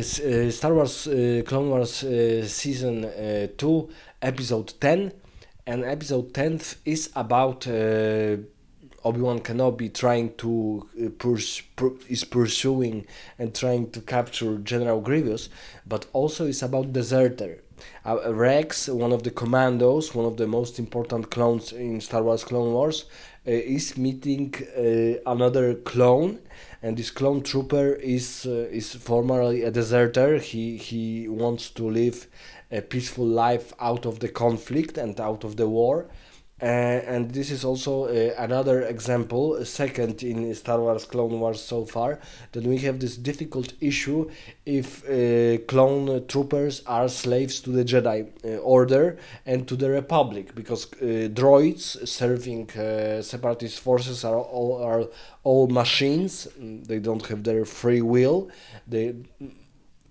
Star Wars Clone Wars Season 2, Episode 10. And Episode 10 is about Obi-Wan Kenobi trying to is pursuing and trying to capture General Grievous, but also is about Deserter. Rex, one of the commandos, one of the most important clones in Star Wars Clone Wars, is meeting another clone, and this clone trooper is formerly a deserter. He wants to live a peaceful life out of the conflict and out of the war. And this is also another example, second in Star Wars Clone Wars so far, that we have this difficult issue if clone troopers are slaves to the Jedi Order and to the Republic, because droids serving separatist forces are all machines. They don't have their free will. They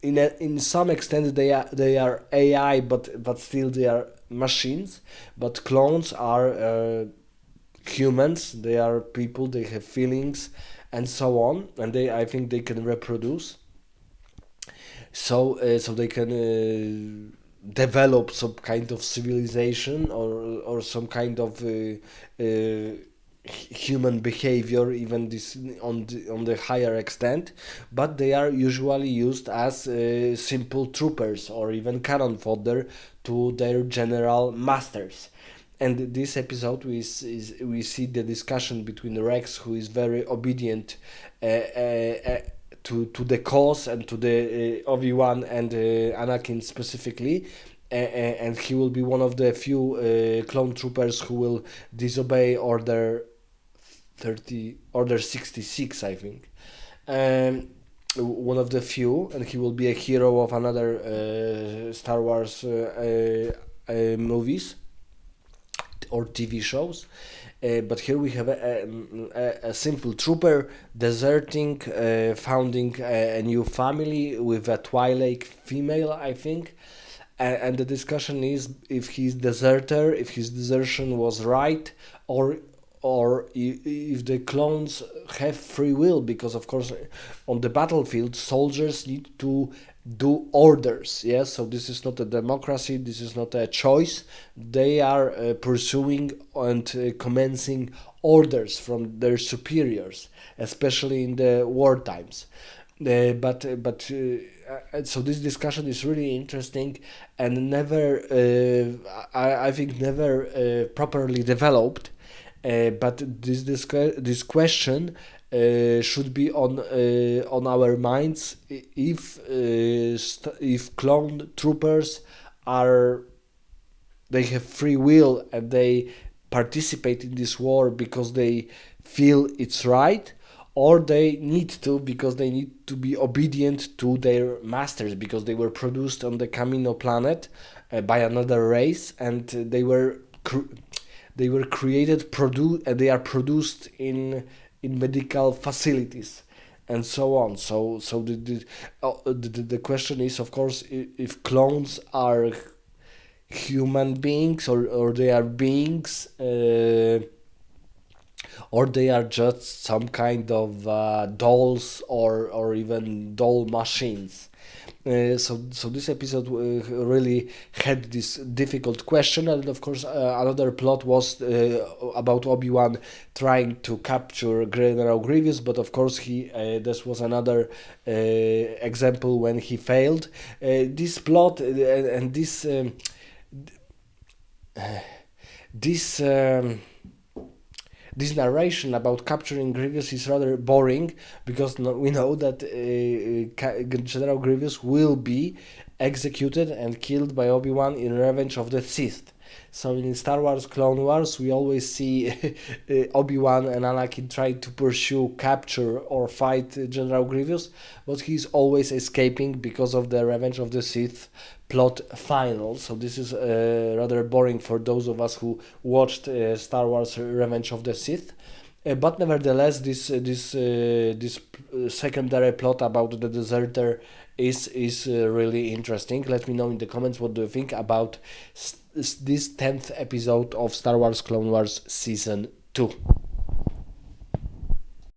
in some extent they are AI, but still they are machines. But clones are humans. They are people. They have feelings, and so on. And they, I think, they can reproduce. So they can develop some kind of civilization, or some kind of human behavior, even this on the higher extent, but they are usually used as simple troopers or even cannon fodder to their general masters. And this episode we see the discussion between Rex, who is very obedient to the cause and to the Obi-Wan and Anakin specifically, and he will be one of the few clone troopers who will disobey Order 66, I think. One of the few, and he will be a hero of another Star Wars movies or TV shows. But here we have a simple trooper deserting, founding a new family with a Twi'lek female, I think. And the discussion is if if his desertion was right, or if the clones have free will, because of course on the battlefield soldiers need to do orders. Yes, so this is not a democracy, this is not a choice. They are pursuing and commencing orders from their superiors, especially in the war times. So this discussion is really interesting, and never I think never properly developed. But this question should be on our minds, if clone troopers are, they have free will and they participate in this war because they feel it's right, or they need to because they need to be obedient to their masters, because they were produced on the Camino planet by another race, and they were created, produced, and they are produced in medical facilities, and so on. So the question is, of course, if clones are human beings, or they are beings, or they are just some kind of dolls, or even doll machines. So this episode really had this difficult question, and of course another plot was about Obi-Wan trying to capture General Grievous, but of course he this was another example when he failed. This plot and this this narration about capturing Grievous is rather boring, because we know that General Grievous will be executed and killed by Obi-Wan in Revenge of the Sith. So in Star Wars Clone Wars, we always see Obi-Wan and Anakin try to pursue, capture, or fight General Grievous, but he's always escaping because of the Revenge of the Sith plot final. So this is rather boring for those of us who watched Star Wars Revenge of the Sith. But nevertheless, this secondary plot about the deserter is really interesting. Let me know in the comments what do you think about this 10th episode of Star Wars Clone Wars Season 2.